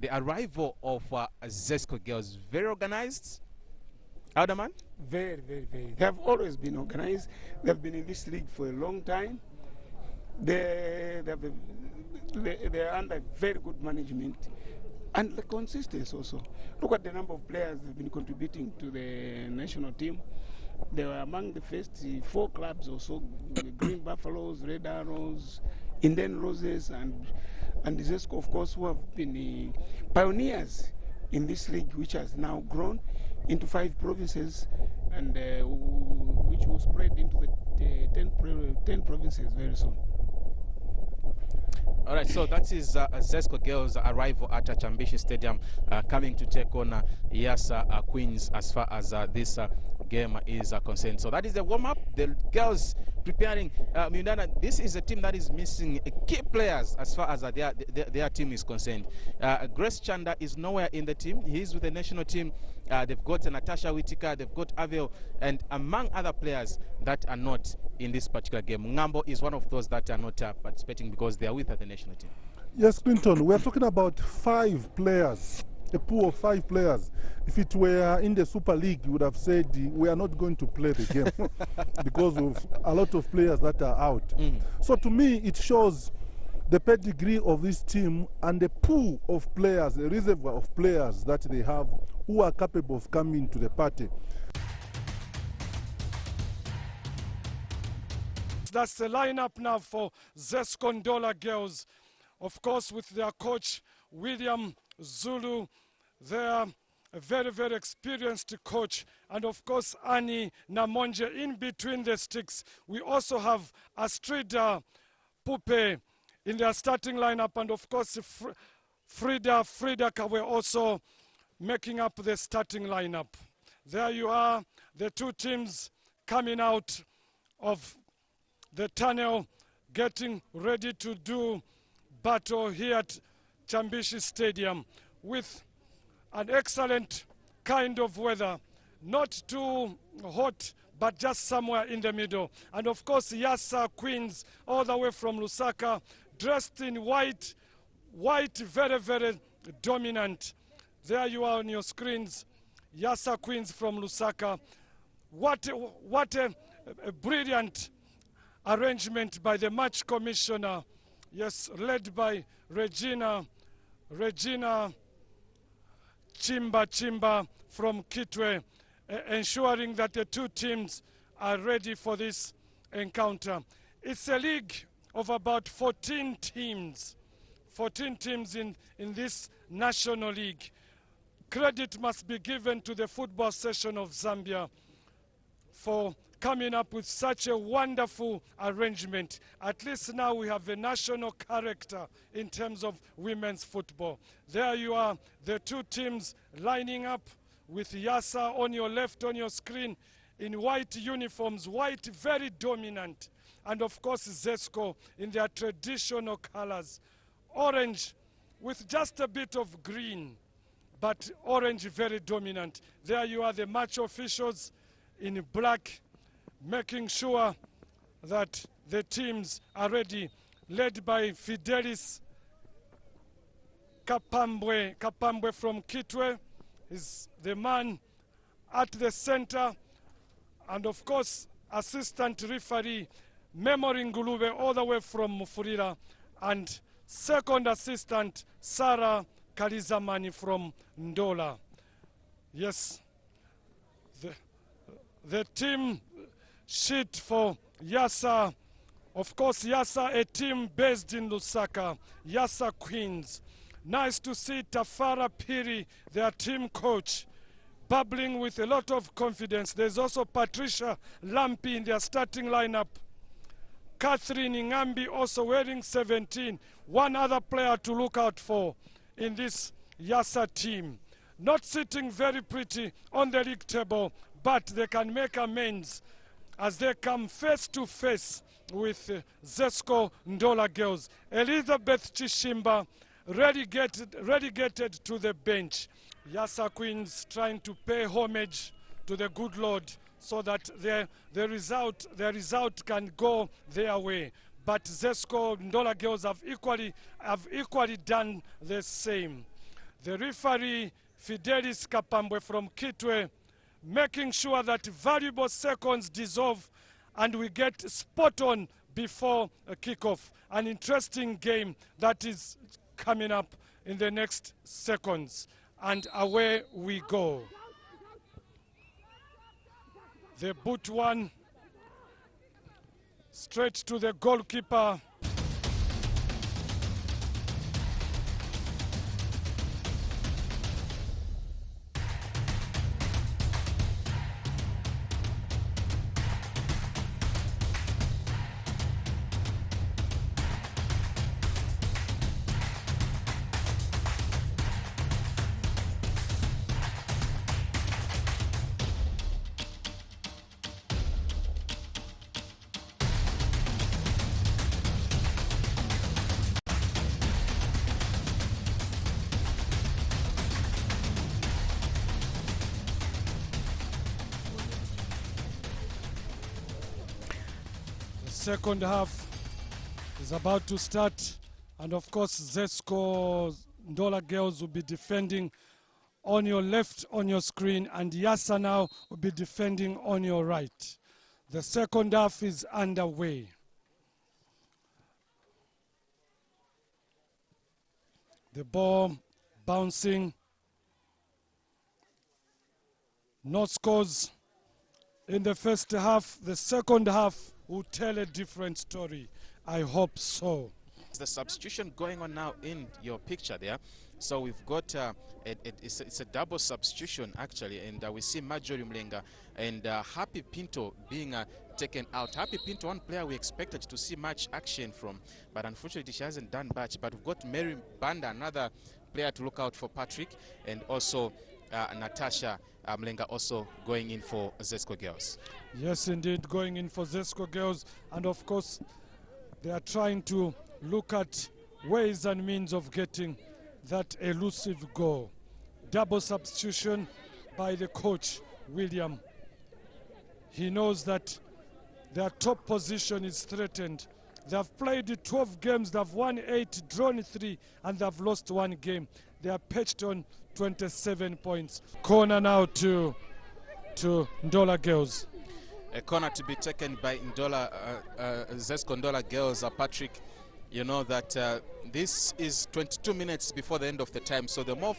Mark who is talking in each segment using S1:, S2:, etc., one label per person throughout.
S1: the arrival of Zesco girls, very organized. Alderman?
S2: Very, very, very. They have always been organized. They have been in this league for a long time. They are under very good management and the consistency also. Look at the number of players that have been contributing to the national team. They were among the first 4 clubs also: the Green Buffaloes, Red Arrows, Indian Roses, and Zesco, of course, who have been pioneers in this league, which has now grown into 5 provinces, and which will spread into the 10 provinces very soon.
S1: All right, so that is Zesco girls' arrival at Chambishi Stadium, coming to take on Yasa Queens as far as this game is concerned. So that is the warm-up. The girls preparing. Mundana, this is a team that is missing key players as far as their team is concerned. Grace Chanda is nowhere in the team. He's with the national team. They've got Natasha Whitaker, they've got Avel, and among other players that are not in this particular game. Ngambo is one of those that are not participating because they are with the national team.
S3: Yes, Clinton, we are talking about 5 players, a pool of 5 players. If it were in the Super League, you would have said we are not going to play the game because of a lot of players that are out. So to me, it shows the pedigree of this team and the pool of players, the reservoir of players that they have who are capable of coming to the party.
S4: That's the lineup now for Zesco Ndola girls. Of course, with their coach, William Zulu. They're a very, very experienced coach. And of course, Annie Namonje in between the sticks. We also have Astrida Pupe in their starting lineup. And of course, Frida Kawe also making up the starting lineup. There you are, the 2 teams coming out of the tunnel, getting ready to do battle here at Chambishi Stadium with an excellent kind of weather, not too hot, but just somewhere in the middle. And of course, Yasa Queens, all the way from Lusaka, dressed in white, very, very dominant. There you are on your screens, Yasa Queens from Lusaka. What a brilliant arrangement by the match commissioner, yes, led by Regina Chimba from Kitwe, ensuring that the 2 teams are ready for this encounter. It's a league of about 14 teams in this national league. Credit must be given to the football section of Zambia for coming up with such a wonderful arrangement. At least now we have a national character in terms of women's football. There you are, the 2 teams lining up with Yasa on your left on your screen in white uniforms, white very dominant. And of course Zesco in their traditional colors, orange with just a bit of green, but orange very dominant. There you are, the match officials in black, making sure that the teams are ready, led by Fidelis Kapambwe from Kitwe is the man at the center, and of course assistant referee Memory Ngulube all the way from Mufurira, and second assistant Sarah Kalizamani from Ndola. Yes, the team sheet for Yasa, of course Yasa, a team based in Lusaka, Yasa Queens. Nice to see Tafara Piri, their team coach, bubbling with a lot of confidence. There's also Patricia Lampi in their starting lineup. Catherine Ngambi also wearing 17. One other player to look out for in this Yasa team. Not sitting very pretty on the league table, but they can make amends as they come face to face with Zesco Ndola girls. Elizabeth Chishimba relegated to the bench. Yasa Queens trying to pay homage to the good Lord so that the result can go their way. But Zesco Ndola girls have equally done the same. The referee, Fidelis Kapambwe from Kitwe, making sure that valuable seconds dissolve and we get spot on before a kickoff. An interesting game that is coming up in the next seconds. And away we go. The boot one straight to the goalkeeper. Second half is about to start, and of course Zesco Ndola girls will be defending on your left on your screen, and Yasa now will be defending on your right. The second half is underway. The ball bouncing. No scores in the first half. The second half will tell a different story. I hope so.
S1: The substitution going on now in your picture there. So we've got it's a double substitution actually, and we see Marjorie Mlenga and Happy Pinto being taken out. Happy Pinto, one player we expected to see much action from, but unfortunately she hasn't done much. But we've got Mary Banda, another player to look out for Patrick, and also Natasha Mlenga also going in for Zesco girls.
S4: Yes, indeed, going in for Zesco girls. And of course, they are trying to look at ways and means of getting that elusive goal. Double substitution by the coach, William. He knows that their top position is threatened. They have played 12 games, they've won 8, drawn 3, and they've lost 1 game. They are perched on 27 points. Corner now to Ndola girls.
S1: A corner to be taken by Ndola, Zesco Ndola girls. Patrick, you know that this is 22 minutes before the end of the time. So the more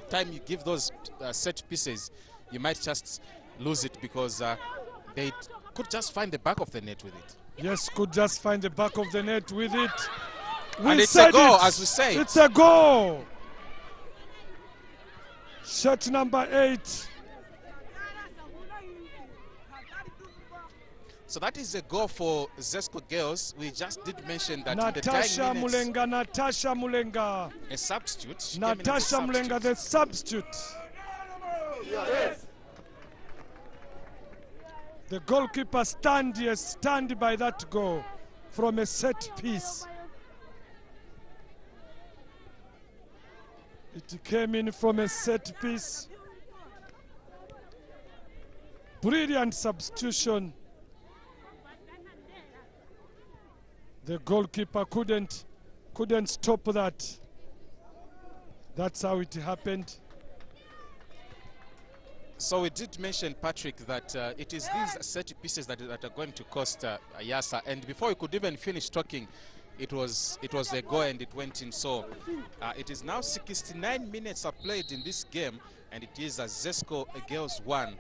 S1: time you give those set pieces, you might just lose it, because they could just find the back of the net with it.
S4: Yes, could just find the back of the net with it.
S1: And it's a goal, as we say.
S4: It's a goal. Shot number 8.
S1: So that is a goal for Zesco girls. We just did mention that
S4: Natasha
S1: in the 10 minutes,
S4: Natasha Mulenga.
S1: a substitute.
S4: Natasha Mulenga, the substitute.
S2: Yes.
S4: The goalkeeper stand by that goal from a set piece. It came in from a set piece. Brilliant substitution. The goalkeeper couldn't stop that. That's how it happened.
S1: So we did mention, Patrick, that it is these set pieces that are going to cost Yasa. And before we could even finish talking, it was a goal and it went in. So it is now 69 minutes are played in this game, and it is a Zesco girls 1,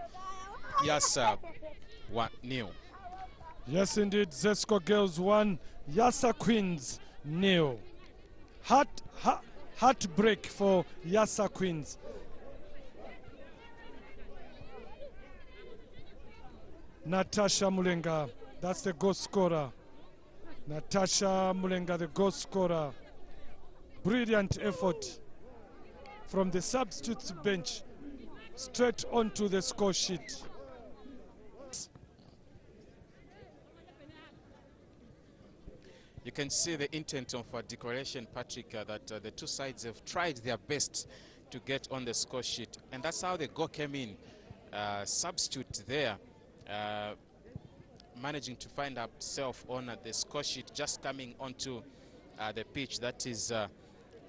S1: Yasa 1-0.
S4: Yes, indeed, Zesco girls 1, Yasa Queens 0. Heartbreak for Yasa Queens. Natasha Mulenga, that's the goal scorer. Natasha Mulenga, the goal scorer. Brilliant effort from the substitutes bench straight onto the score sheet.
S1: You can see the intent of declaration, Patrick, that the two sides have tried their best to get on the score sheet. And that's how the goal came in. Substitute there, managing to find himself on the score sheet, just coming onto the pitch. That is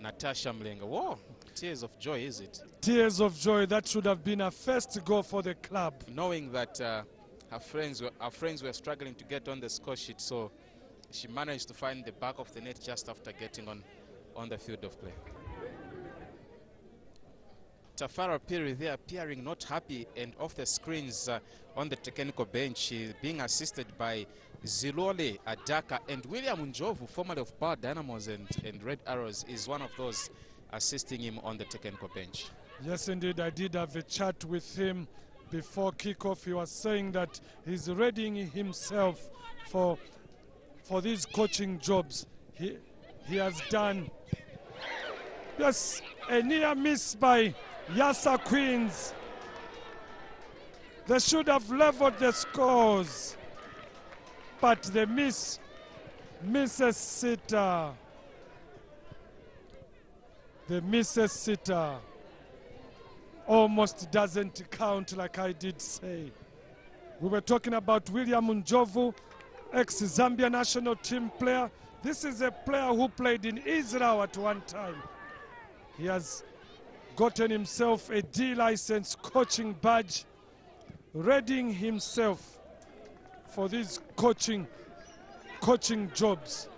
S1: Natasha Mlenga. Whoa. Tears of joy, is it?
S4: Tears of joy. That should have been a first goal for the club.
S1: Knowing that her friends were struggling to get on the score sheet, so she managed to find the back of the net just after getting on the field of play. Tafara Piri there appearing not happy and off the screens on the technical bench, being assisted by Zilole Adaka, and William Njovu, formerly of Power Dynamos and Red Arrows, is one of those assisting him on the technical bench.
S4: Yes, indeed. I did have a chat with him before kickoff. He was saying that he's readying himself for these coaching jobs. He has done, yes, a near miss by Yasa Queens. They should have leveled the scores, but the misses sitter. The misses sitter almost doesn't count, like I did say. We were talking about William Njovu, ex-Zambia national team player. This is a player who played in Israel at one time. He has gotten himself a D license coaching badge, readying himself for these coaching jobs.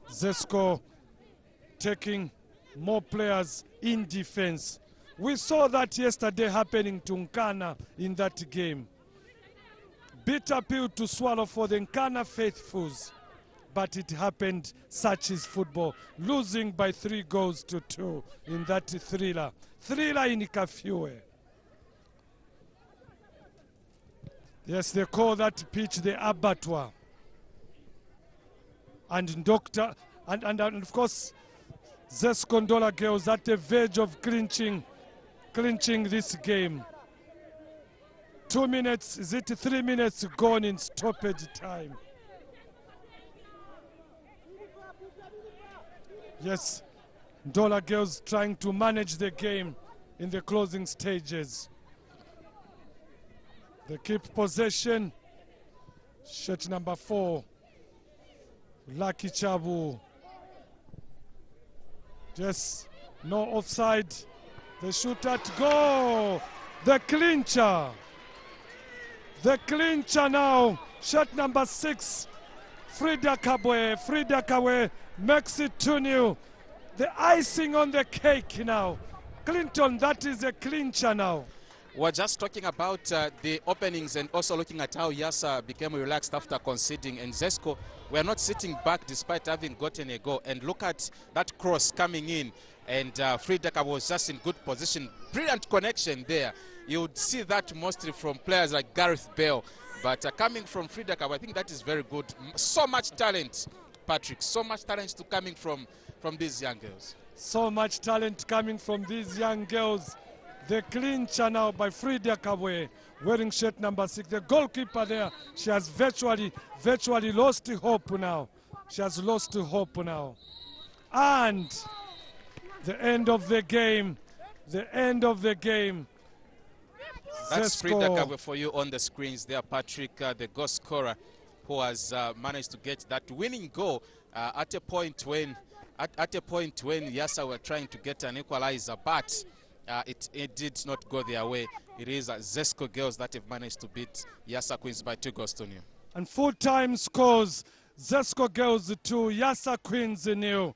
S4: Zesco taking more players in defense. We saw that yesterday happening to Nkana in that game. Bitter pill to swallow for the Nkana faithfuls, but it happened. Such is football. Losing by 3-2 in that thriller in Kafue. Yes, they call that pitch the abattoir. And of course, Zesco Ndola girls at the verge of clinching this game. 2 minutes, is it 3 minutes gone in stoppage time? Yes, Ndola girls trying to manage the game in the closing stages. They keep possession. Shirt number 4, Lucky Chabu. Yes, no offside. They shoot at goal. The clincher. The clincher now. Shirt number 6, Frida Kabwe makes it 2-0. The icing on the cake now. Clinton, that is a clincher now.
S1: We're just talking about the openings and also looking at how Yasa became relaxed after conceding, and Zesco were not sitting back despite having gotten a goal. And look at that cross coming in, and Frida was just in good position. Brilliant connection there. You would see that mostly from players like Gareth Bale, but coming from Frida, I think that is very good. So much talent, Patrick, so much talent coming from these young girls.
S4: So much talent coming from these young girls. The clincher now by Frida Kabwe, wearing shirt number 6. The goalkeeper there, she has virtually lost hope now. She has lost hope now. And the end of the game. The end of the game.
S1: That's Frida Kabwe for you on the screens there, Patrick, the goal scorer, who has managed to get that winning goal at a point when Yasa were trying to get an equalizer, but it did not go their way. It is Zesco girls that have managed to beat Yasa Queens by 2-0.
S4: And full-time scores, Zesco girls 2, Yasa Queens 0.